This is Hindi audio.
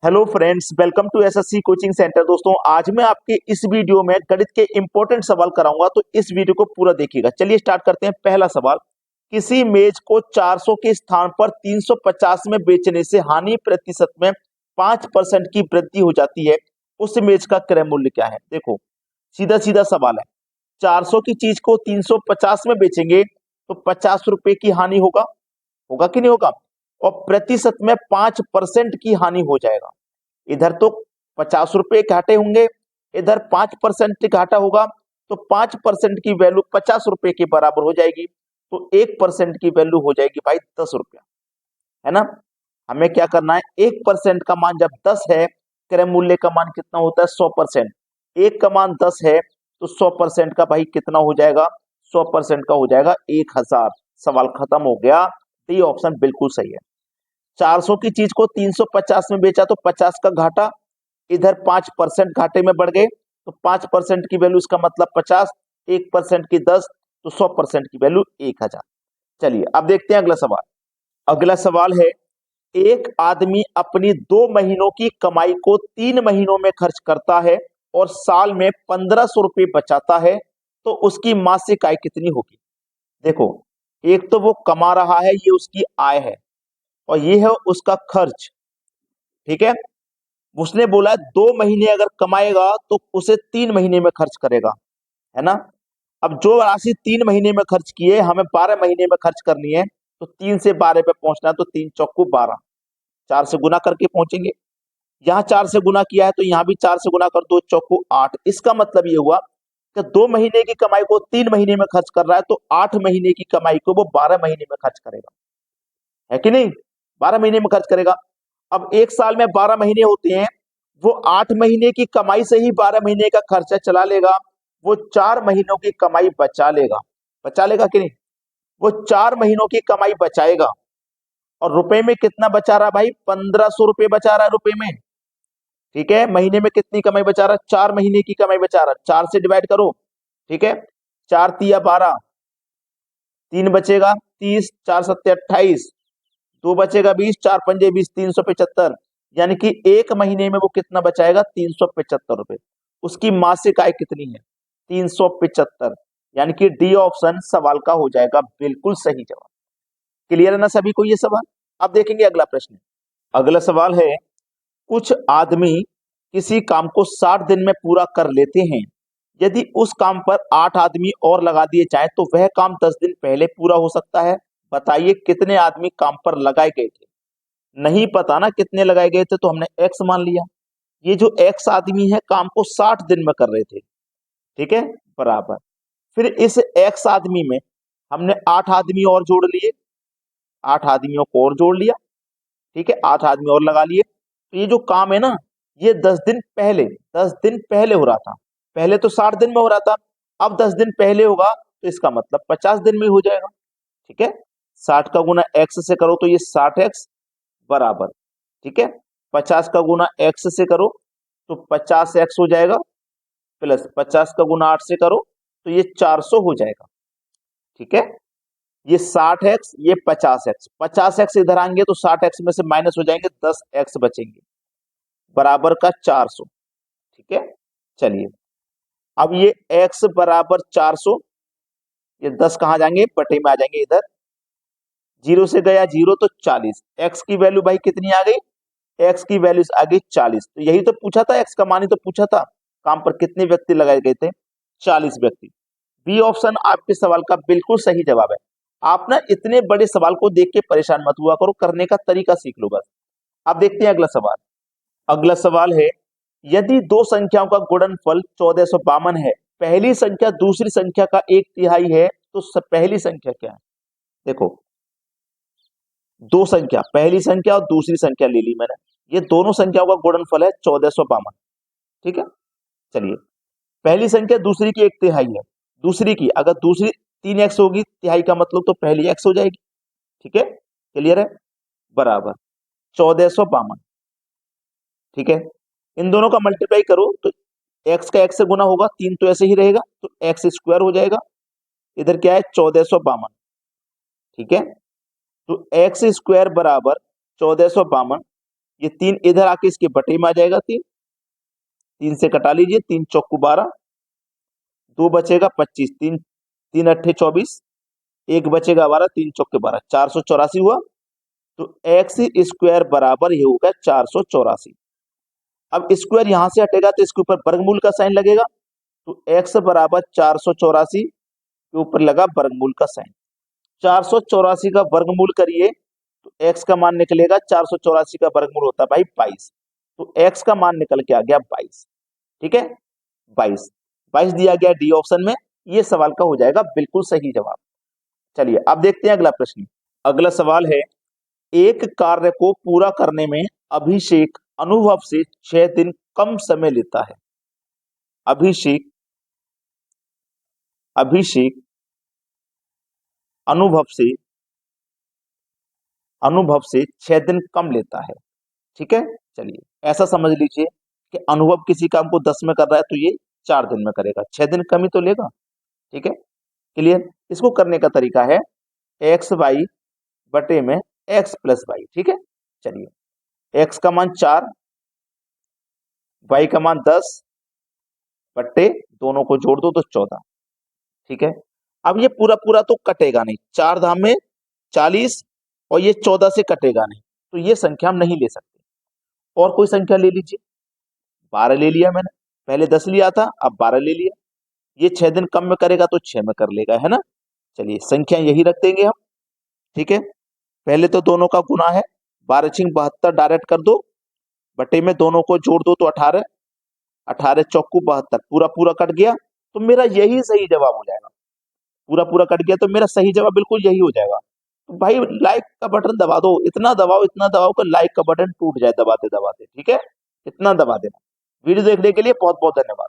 Hello friends, welcome to SSC coaching centre. दोस्तों, आज मैं आपके इस वीडियो में गणित के इंपॉर्टेंट सवाल कराऊंगा, तो इस वीडियो को पूरा देखिएगा। चलिए स्टार्ट करते हैं। पहला सवाल, किसी मेज को 400 के स्थान पर 350 में बेचने से हानि प्रतिशत में 5% की वृद्धि हो जाती है। उस मेज का क्रय मूल्य क्या है? देखो, सीधा सीधा सवाल है। 400 की चीज को 350 में बेचेंगे तो 50 रुपए की हानि होगा। होगा कि नहीं होगा? और प्रतिशत में 5% की हानि हो जाएगा। इधर तो 50 रुपए घाटे होंगे, इधर 5% घाटा होगा। तो 5% की वैल्यू 50 रुपए के बराबर हो जाएगी। तो 1% की वैल्यू हो जाएगी भाई 10 रुपया, है ना। हमें क्या करना है? 1% का मान जब 10 है, क्रय मूल्य का मान कितना होता है? 100%। एक का मान 10 है तो 100% का भाई कितना हो जाएगा? 100% का हो जाएगा 1000। सवाल खत्म हो गया। डी ऑप्शन बिल्कुल सही है। 400 की चीज को 350 में बेचा तो 50 का घाटा, इधर 5% घाटे में बढ़ गए। तो 5% की वैल्यू, इसका मतलब 50, 1% की 10, तो 100% की वैल्यू 1000। चलिए अब देखते हैं अगला सवाल। अगला सवाल है, एक आदमी अपनी 2 महीनों की कमाई को 3 महीनों में खर्च करता है और साल में 1500 रुपये बचाता है, तो उसकी मासिक आय कितनी होगी? देखो, एक तो वो कमा रहा है, ये उसकी आय है, और ये है उसका खर्च। ठीक है। उसने बोला 2 महीने अगर कमाएगा तो उसे 3 महीने में खर्च करेगा, है ना। अब जो राशि 3 महीने में खर्च की है, हमें 12 महीने में खर्च करनी है। तो 3 से 12 पे पहुंचना है, तो 3 चौको 12, 4 से गुना करके पहुंचेंगे। यहाँ 4 से गुना किया है तो यहाँ भी 4 से गुना कर दो, चौको 8। इसका मतलब ये हुआ कि 2 महीने की कमाई को 3 महीने में खर्च कर रहा है, तो 8 महीने की कमाई को वो 12 महीने में खर्च करेगा, है कि नहीं? 12 महीने में खर्च करेगा। अब एक साल में 12 महीने होते हैं, वो 8 महीने की कमाई से ही 12 महीने का खर्चा चला लेगा। वो 4 महीनों की कमाई बचा लेगा। बचा लेगा कि नहीं? वो 4 महीनों की कमाई बचाएगा। और रुपए में कितना बचा रहा भाई? 1500 रुपये बचा रहा है रुपए में। ठीक है। महीने में कितनी कमाई बचा रहा है? 4 महीने की कमाई बचा रहा है। 4 से डिवाइड करो। ठीक है। 4 तिया 12, 3 बचेगा 30, 4 सत्ते 28, 2 बचेगा 20, 4 पंजे 20, 375। यानी कि एक महीने में वो कितना बचाएगा? 375 रुपए। उसकी मासिक आय कितनी है? 375। यानी कि डी ऑप्शन सवाल का हो जाएगा बिल्कुल सही जवाब। क्लियर है ना सभी को ये सवाल? अब देखेंगे अगला प्रश्न। अगला सवाल है, कुछ आदमी किसी काम को 60 दिन में पूरा कर लेते हैं। यदि उस काम पर 8 आदमी और लगा दिए जाए तो वह काम 10 दिन पहले पूरा हो सकता है। बताइए कितने आदमी काम पर लगाए गए थे? नहीं पता ना कितने लगाए गए थे, तो हमने एक्स मान लिया। ये जो एक्स आदमी है, काम को 60 दिन में कर रहे थे। ठीक है। बराबर। फिर इस एक्स आदमी में हमने 8 आदमी और जोड़ लिए, 8 आदमियों को और जोड़ लिया। ठीक है। 8 आदमी और लगा लिए। तो ये जो काम है ना, ये 10 दिन पहले हो रहा था। पहले तो 60 दिन में हो रहा था, अब 10 दिन पहले होगा, तो इसका मतलब 50 दिन में हो जाएगा। ठीक है। 60 का गुना एक्स से करो तो ये 60x बराबर। ठीक है। 50 का गुना एक्स से करो तो 50x हो जाएगा, प्लस 50 का गुना 8 से करो तो ये 400 हो जाएगा। ठीक है। ये 60x, ये 50x, 50x इधर आएंगे तो 60x में से माइनस हो जाएंगे, 10x बचेंगे, बराबर का 400। ठीक है। चलिए, अब ये x बराबर 400, ये 10 कहाँ जाएंगे? बटे में आ जाएंगे इधर। 0 से गया 0 तो 40। x की वैल्यू भाई कितनी आ गई? एक्स की वैल्यू आ गई 40। तो यही तो पूछा था, एक्स का मान ही तो पूछा था। काम पर कितने व्यक्ति लगाए गए थे? 40 व्यक्ति। बी ऑप्शन आपके सवाल का बिल्कुल सही जवाब है। आप ना इतने बड़े सवाल को देख के परेशान मत हुआ करो, करने का तरीका सीख लो बस। अब देखते हैं अगला सवाल। अगला सवाल है, यदि दो संख्याओं का गुणनफल 1452 है, पहली संख्या दूसरी संख्या का 1/3 है, तो पहली संख्या क्या है? देखो, दो संख्या, पहली संख्या और दूसरी संख्या ले ली मैंने। ये दोनों संख्याओं का गुणनफल है 1452। ठीक है। चलिए, पहली संख्या दूसरी की 1/3 है। दूसरी की अगर दूसरी 3x होगी, तिहाई का मतलब तो पहली x हो जाएगी। ठीक है। क्लियर है? बराबर 1452। ठीक है। इन दोनों का मल्टीप्लाई करो तो x का x से गुना होगा, 3 तो ऐसे ही रहेगा, तो x स्क्वायर हो जाएगा। इधर क्या है? 1452। ठीक है। तो x स्क्वायर बराबर 1452। ये 3 इधर आके इसके बटे में आ जाएगा, 3 3 से कटा लीजिए, 3 चौकू 12, 2 बचेगा 25, 3 3 अट्ठे 24, 1 बचेगा 12, 3 चौके 12, 484 हुआ। तो एक्स स्क्वायर बराबर ये होगा 484। अब स्क्वायर यहां से हटेगा तो इसके ऊपर वर्गमूल का साइन लगेगा, तो एक्स बराबर 484 के ऊपर लगा वर्गमूल का साइन। 484 का वर्गमूल करिए तो एक्स का मान निकलेगा, 484 का वर्गमूल होता है भाई 22, तो एक्स का मान निकल के आ गया 22। ठीक है, 22 22 दिया गया डी ऑप्शन में, ये सवाल का हो जाएगा बिल्कुल सही जवाब। चलिए अब देखते हैं अगला प्रश्न। अगला सवाल है, एक कार्य को पूरा करने में अभिषेक अनुभव से 6 दिन कम समय लेता है। अभिषेक अभिषेक अनुभव से 6 दिन कम लेता है। ठीक है, चलिए ऐसा समझ लीजिए कि अनुभव किसी काम को 10 में कर रहा है तो ये 4 दिन में करेगा, 6 दिन कम ही तो लेगा। ठीक है, क्लियर। इसको करने का तरीका है एक्स वाई बटे में एक्स प्लस वाई। ठीक है, चलिए एक्स का मान 4, वाई का मान 10 बट्टे दोनों को जोड़ दो तो 14। ठीक है, अब ये पूरा पूरा तो कटेगा नहीं, 4 धाम में 40 और ये 14 से कटेगा नहीं, तो ये संख्या हम नहीं ले सकते। और कोई संख्या ले लीजिए, 12 ले लिया मैंने, पहले 10 लिया था अब 12 ले लिया, ये 6 दिन कम में करेगा तो 6 में कर लेगा, है ना। चलिए संख्या यही रख देंगे हम। ठीक है, पहले तो दोनों का गुना है, 12 छिंग 72 डायरेक्ट कर दो, बटे में दोनों को जोड़ दो तो 18, 18 चौकू 72, पूरा पूरा कट गया तो मेरा यही सही जवाब हो जाएगा। पूरा पूरा कट गया तो मेरा सही जवाब बिल्कुल यही हो जाएगा। तो भाई लाइक का बटन दबा दो, इतना दबाओ कि लाइक का बटन टूट जाए दबाते दबाते। ठीक है, इतना दबा देना। वीडियो देखने के लिए बहुत बहुत धन्यवाद।